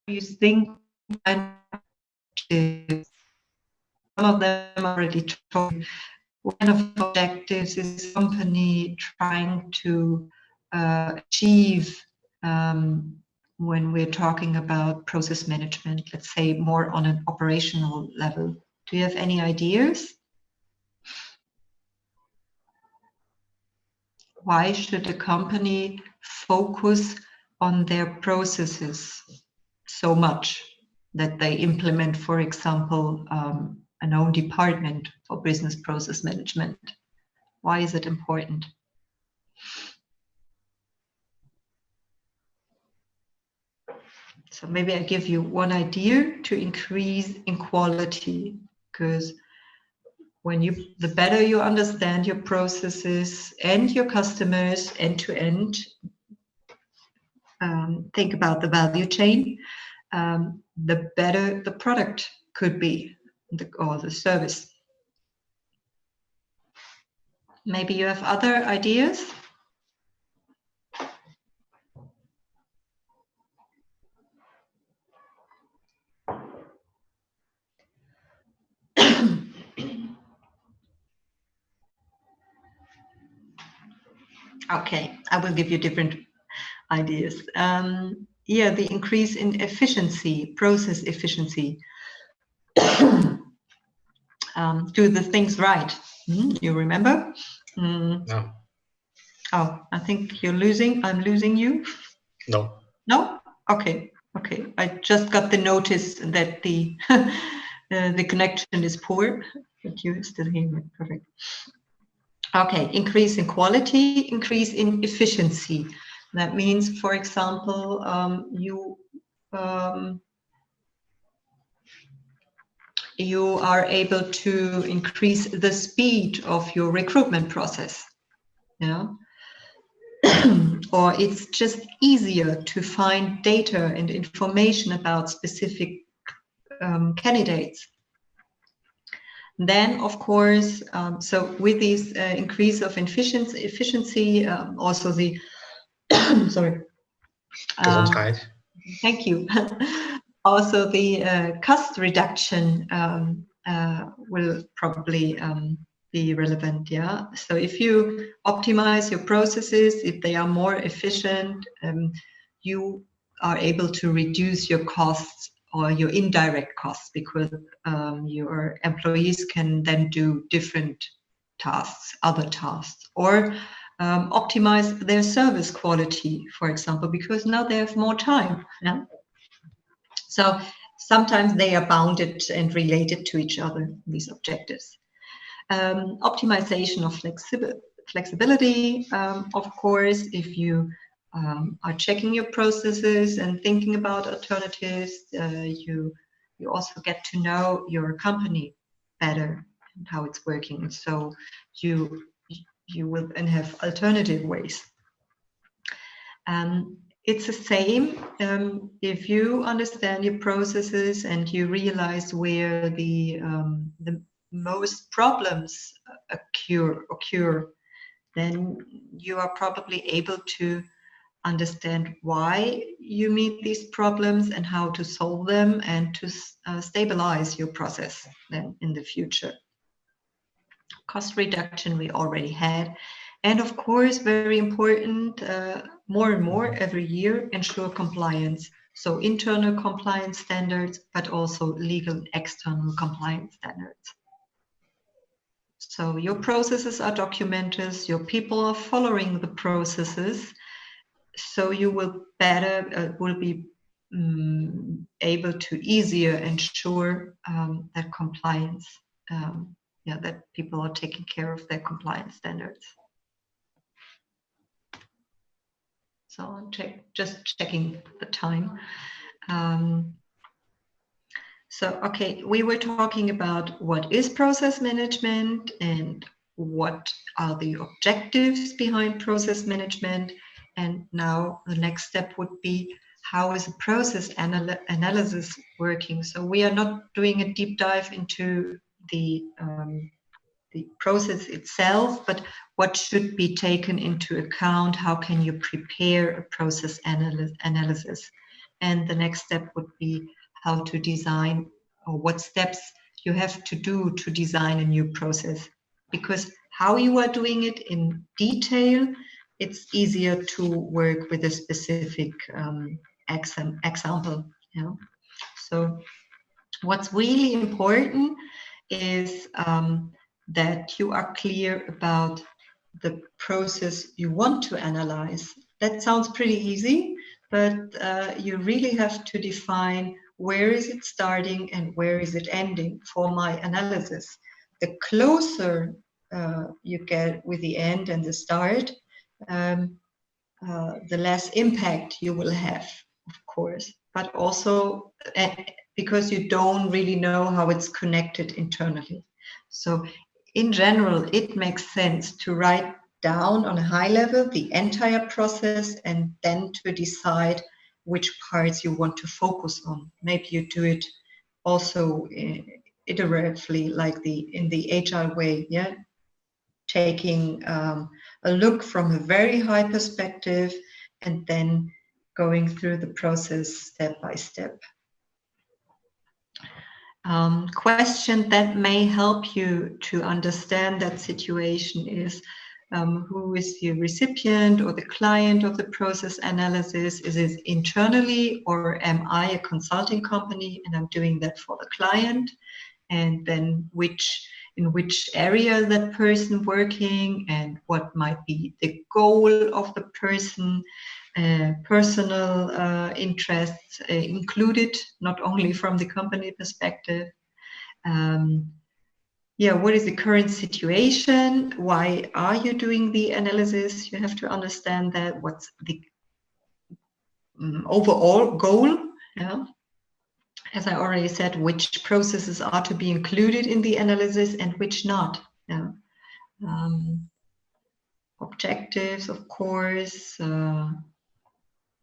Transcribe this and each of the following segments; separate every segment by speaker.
Speaker 1: you think some of them already told you, what kind of objectives is this company trying to achieve when we're talking about process management, let's say more on an operational level? Do you have any ideas? Why should a company focus on their processes so much that they implement, for example, an own department for business process management? Why is it important? So maybe I give you one idea: to increase in quality, because the better you understand your processes and your customers end to end, think about the value chain, the better the product could be, or the service. Maybe you have other ideas? Okay, I will give you different ideas. Yeah, the increase in efficiency, process efficiency. Do the things right. You remember?
Speaker 2: No.
Speaker 1: Oh, I think you're losing. I'm losing you.
Speaker 2: No.
Speaker 1: No? Okay. Okay. I just got the notice that the the connection is poor, but you still hear me. Perfect. Okay. Increase in quality, increase in efficiency. That means, for example, you are able to increase the speed of your recruitment process. Yeah. Or it's just easier to find data and information about specific candidates. Then, of course, so with this increase of efficiency, also the sorry. Thank you. Also, the cost reduction will probably be relevant. Yeah. So if you optimize your processes, if they are more efficient, you are able to reduce your costs or your indirect costs, because your employees can then do different tasks, other tasks, or optimize their service quality, for example, because now they have more time. Yeah? So sometimes they are bounded and related to each other, these objectives. Optimization of flexibility, of course, if you are checking your processes and thinking about alternatives, you also get to know your company better and how it's working. So you will then have alternative ways. It's the same if you understand your processes and you realize where the most problems occur, then you are probably able to understand why you meet these problems and how to solve them, and to stabilize your process then in the future. Cost reduction we already had. And of course, very important, more and more every year, ensure compliance. So internal compliance standards, but also legal and external compliance standards. So your processes are documented, your people are following the processes, so you will be able to easier ensure that compliance, that people are taking care of their compliance standards. So I'm just checking the time. So, okay, we were talking about what is process management and what are the objectives behind process management. And now the next step would be, how is a process analysis working? So we are not doing a deep dive into the process itself, but what should be taken into account? How can you prepare a process analysis? And the next step would be how to design, or what steps you have to do to design a new process. Because how you are doing it in detail, it's easier to work with a specific example. Yeah. So what's really important is that you are clear about the process you want to analyze. That sounds pretty easy, but you really have to define where is it starting and where is it ending for my analysis. The closer you get with the end and the start, the less impact you will have, of course, but also because you don't really know how it's connected internally. So in general, it makes sense to write down on a high level the entire process and then to decide which parts you want to focus on. Maybe you do it also iteratively, like in the agile way, yeah, taking a look from a very high perspective and then going through the process step by step. Question that may help you to understand that situation is who is the recipient or the client of the process analysis? Is it internally, or am I a consulting company and I'm doing that for the client? And then in which area that person working, and what might be the goal of the person, personal interests included, not only from the company perspective. Yeah, what is the current situation? Why are you doing the analysis? You have to understand that. What's the overall goal? Yeah. As I already said, which processes are to be included in the analysis and which not. Yeah. Objectives, of course.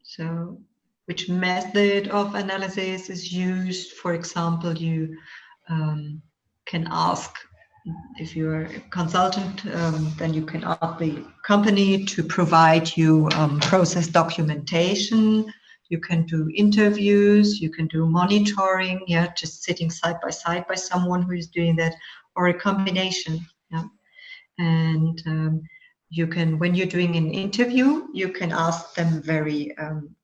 Speaker 1: So which method of analysis is used? For example, you can ask, if you're a consultant, then you can ask the company to provide you process documentation. You can do interviews, you can do monitoring, yeah, just sitting side by someone who is doing that, or a combination. Yeah. And you can, when you're doing an interview, you can ask them very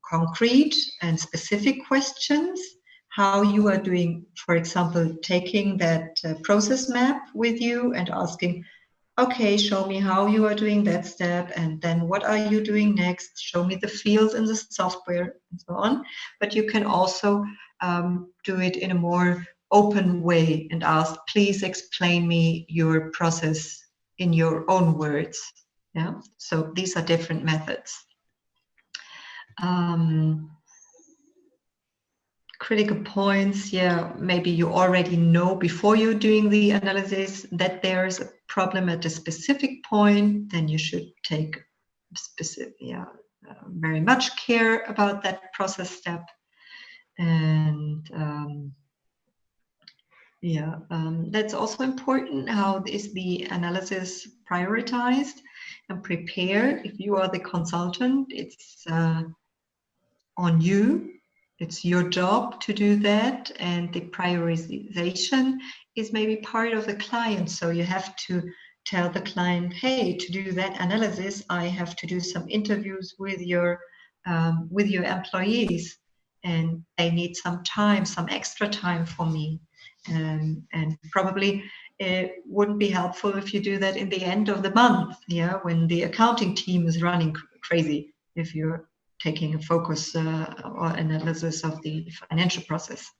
Speaker 1: concrete and specific questions. How you are doing, for example, taking that process map with you and asking, okay, show me how you are doing that step, and then what are you doing next? Show me the fields in the software, and so on. But you can also do it in a more open way and ask, please explain me your process in your own words. Yeah. So these are different methods. Critical points, yeah, maybe you already know before you're doing the analysis that there's a problem at a specific point, then you should take specific, very much care about that process step. And that's also important. How is the analysis prioritized and prepared? If you are the consultant, it's on you. It's your job to do that, and the prioritization is maybe part of the client. So you have to tell the client, hey, to do that analysis, I have to do some interviews with your employees, and they need some time, some extra time for me. And probably it wouldn't be helpful if you do that in the end of the month, yeah, when the accounting team is running crazy, if you're taking a focus or analysis of the financial process.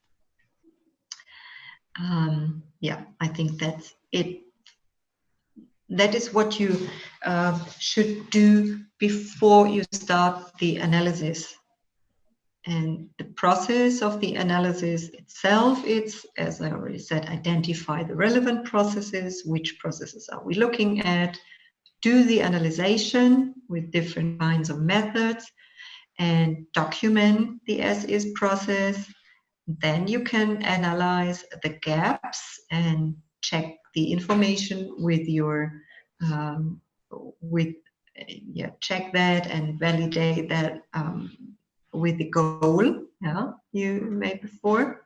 Speaker 1: I think that's it. That is what you should do before you start the analysis. And the process of the analysis itself, it's, as I already said, identify the relevant processes, which processes are we looking at, do the analysis with different kinds of methods, and document the as-is process. Then you can analyze the gaps and check the information with your check that and validate that with the goal, yeah, you made before.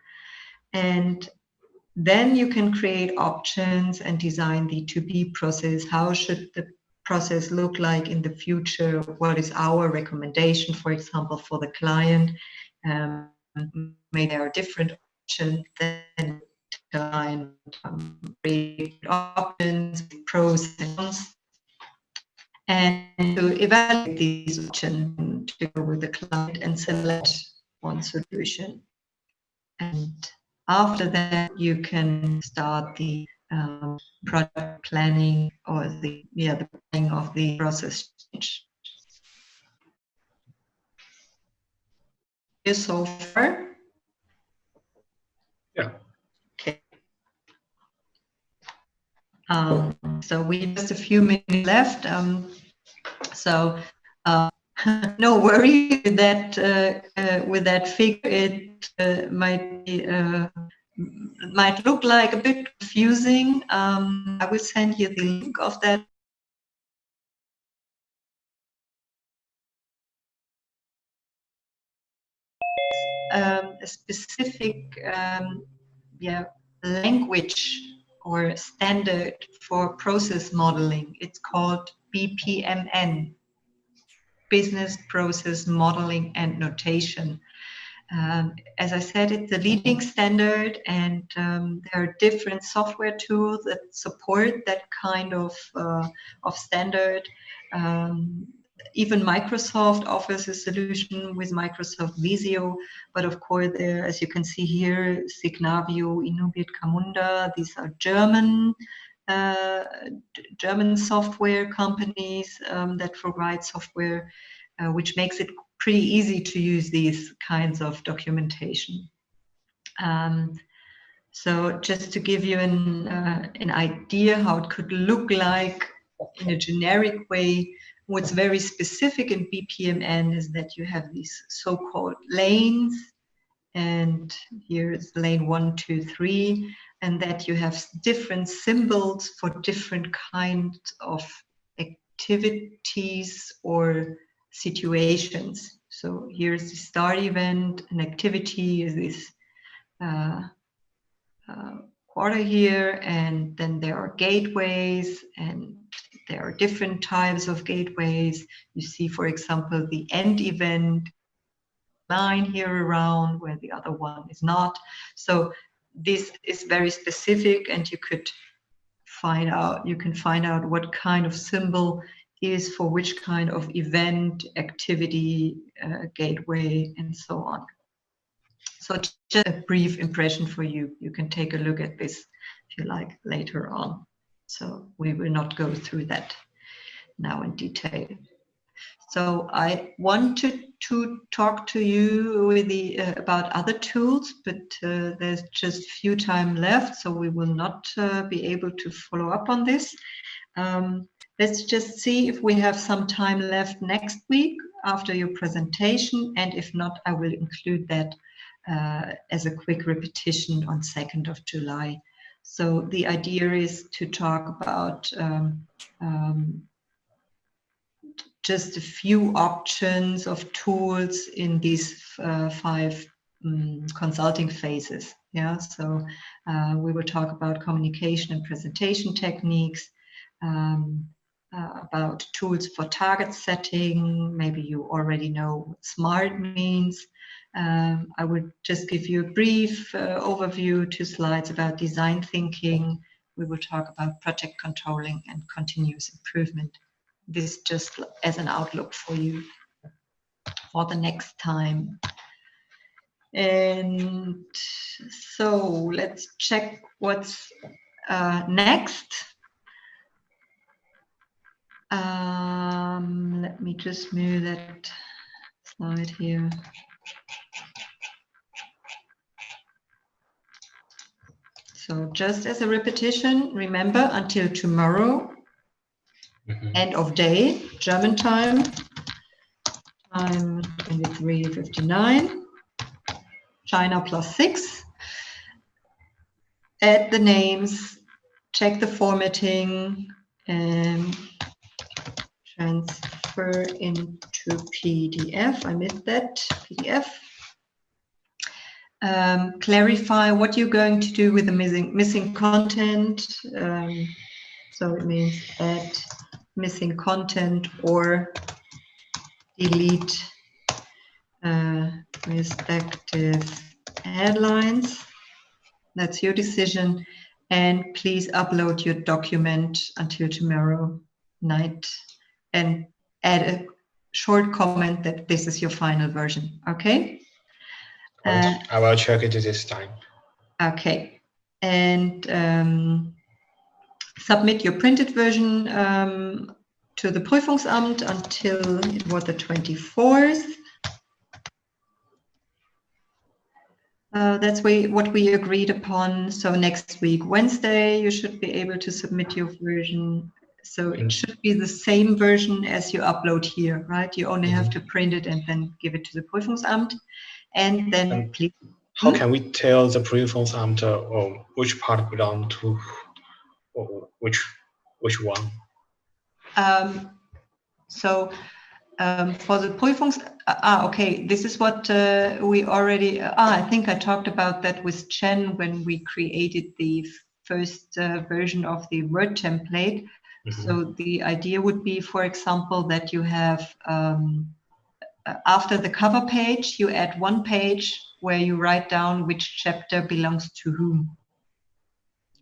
Speaker 1: And then you can create options and design the to-be process. How should the process look like in the future? What is our recommendation, for example, for the client? Maybe there are different options, then create options, pros and cons, and to evaluate these options to go with the client and select one solution. And after that, you can start the product planning or the planning of the process change. So far?
Speaker 2: Yeah.
Speaker 1: Okay. So we have just a few minutes left. So no worry with that figure. It might look like a bit confusing. I will send you the link of that. A specific language or standard for process modeling. It's called BPMN, Business Process Modeling and Notation. As I said, it's a leading standard, and there are different software tools that support that kind of standard. Even Microsoft offers a solution with Microsoft Visio, but of course, there, as you can see here, Signavio, Inubit, Camunda, these are German software companies that provide software, which makes it pretty easy to use these kinds of documentation. So just to give you an idea how it could look like in a generic way, what's very specific in BPMN is that you have these so-called lanes, and here is lane 1, 2, 3, and that you have different symbols for different kinds of activities or situations. So here's the start event, an activity is this quarter here, and then there are gateways, and there are different types of gateways. You see, for example, the end event line here around where the other one is not. So this is very specific, and you can find out what kind of symbol is for which kind of event, activity, gateway, and so on. So just a brief impression for you. You can take a look at this if you like later on. So we will not go through that now in detail. So I wanted to talk to you with about other tools, but there's just few time left, so we will not be able to follow up on this. Let's just see if we have some time left next week after your presentation, and if not, I will include that as a quick repetition on 2nd of July. So the idea is to talk about just a few options of tools in these 5 consulting phases. Yeah, so we will talk about communication and presentation techniques, about tools for target setting. Maybe you already know what SMART means. I would just give you a brief overview, 2 slides about design thinking. We will talk about project controlling and continuous improvement. This just as an outlook for you for the next time. And so let's check what's next. Let me just move that slide here. So just as a repetition, remember, until tomorrow, end of day, German time 23:59, China +6. Add the names, check the formatting, and transfer transfer into PDF. I missed that, PDF. Clarify what you're going to do with the missing content. So it means add missing content or delete respective headlines. That's your decision. And please upload your document until tomorrow night and add a short comment that this is your final version. Okay?
Speaker 2: I will check it this time.
Speaker 1: Okay. And submit your printed version to the Prüfungsamt until it was the 24th. That's what we agreed upon. So next week, Wednesday, you should be able to submit your version. So it should be the same version as you upload here, right? You only have to print it and then give it to the Prüfungsamt. And then please.
Speaker 2: How can we tell the Prüfungsamt which part belong to which one?
Speaker 1: For the okay, this is what we already, I think I talked about that with Chen when we created the first version of the Word template. So the idea would be, for example, that you have, after the cover page, you add one page where you write down which chapter belongs to whom,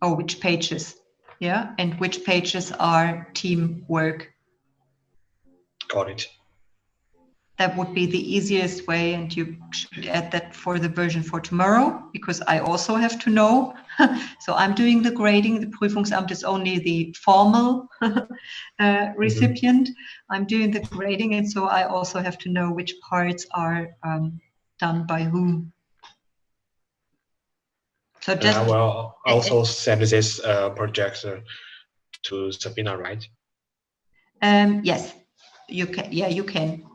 Speaker 1: or which pages, yeah, and which pages are teamwork.
Speaker 2: Got it.
Speaker 1: That would be the easiest way, and you should add that for the version for tomorrow, because I also have to know. So I'm doing the grading. The Prüfungsamt is only the formal recipient. I'm doing the grading, and so I also have to know which parts are done by whom. So just
Speaker 2: I will also send this project to Sabina, right?
Speaker 1: Yes, you can. Yeah, you can.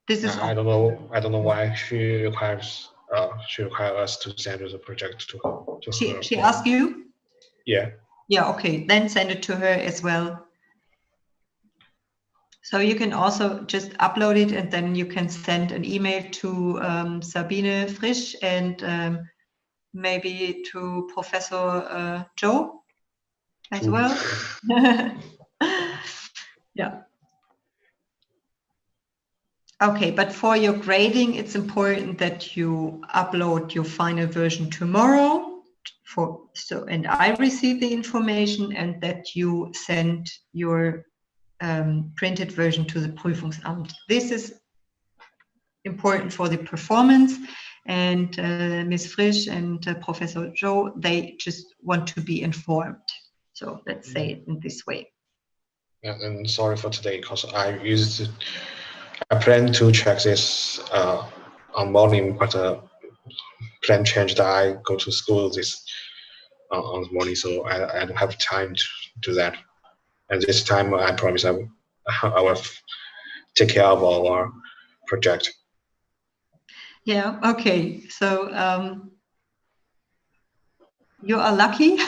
Speaker 1: This is.
Speaker 2: I don't know why she requires us to send the project to her.
Speaker 1: She asked you?
Speaker 2: Yeah.
Speaker 1: Yeah. Okay. Then send it to her as well. So you can also just upload it, and then you can send an email to Sabine Frisch and maybe to Professor Joe as well. Yeah. Okay, but for your grading, it's important that you upload your final version tomorrow. And I receive the information, and that you send your printed version to the Prüfungsamt. This is important for the performance, and Ms. Frisch and Professor Joe, they just want to be informed. So let's say it in this way.
Speaker 2: Yeah, and sorry for today, because I plan to check this on morning, but plan changed. I go to school this on the morning, so I don't have time to do that. And this time, I promise I will take care of our project.
Speaker 1: Yeah. Okay. So you are lucky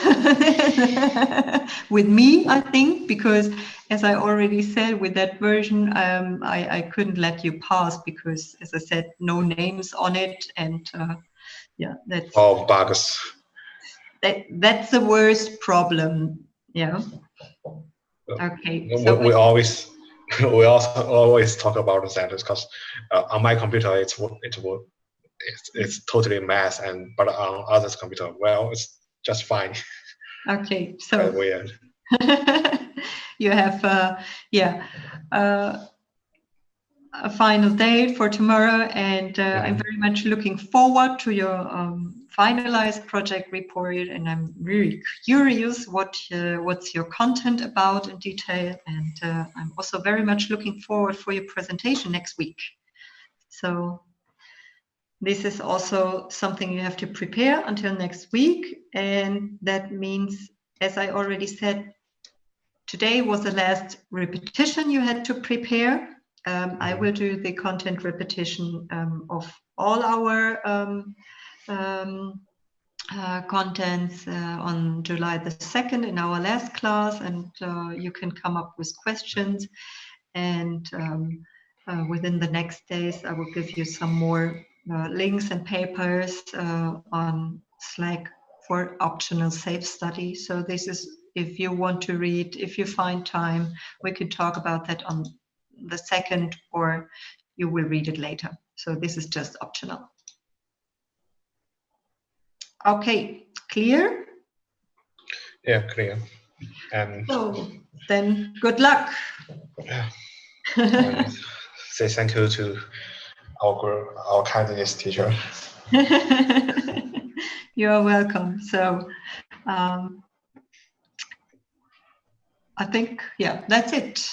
Speaker 1: with me, I think, because as I already said, with that version, I couldn't let you pass because, as I said, no names on it, and yeah, that's
Speaker 2: all bugs.
Speaker 1: That's the worst problem. Yeah. Okay.
Speaker 2: So we always talk about that because on my computer it's totally a mess, but on others' computer, well, it's just fine.
Speaker 1: Okay, so
Speaker 2: weird.
Speaker 1: You have a final date for tomorrow, and I'm very much looking forward to your finalized project report, and I'm really curious what's your content about in detail, and I'm also very much looking forward for your presentation next week. So this is also something you have to prepare until next week, and that means, as I already said, today was the last repetition you had to prepare. I will do the content repetition of all our contents on July the 2nd in our last class, and you can come up with questions. And within the next days, I will give you some more links and papers on Slack for optional self-study. So this is, if you want to read, if you find time, we could talk about that on the 2nd, or you will read it later. So this is just optional. Okay, clear?
Speaker 2: Yeah, clear. And
Speaker 1: so then good luck.
Speaker 2: Yeah. And say thank you to our kindness teacher.
Speaker 1: You're welcome. So I think, yeah, that's it.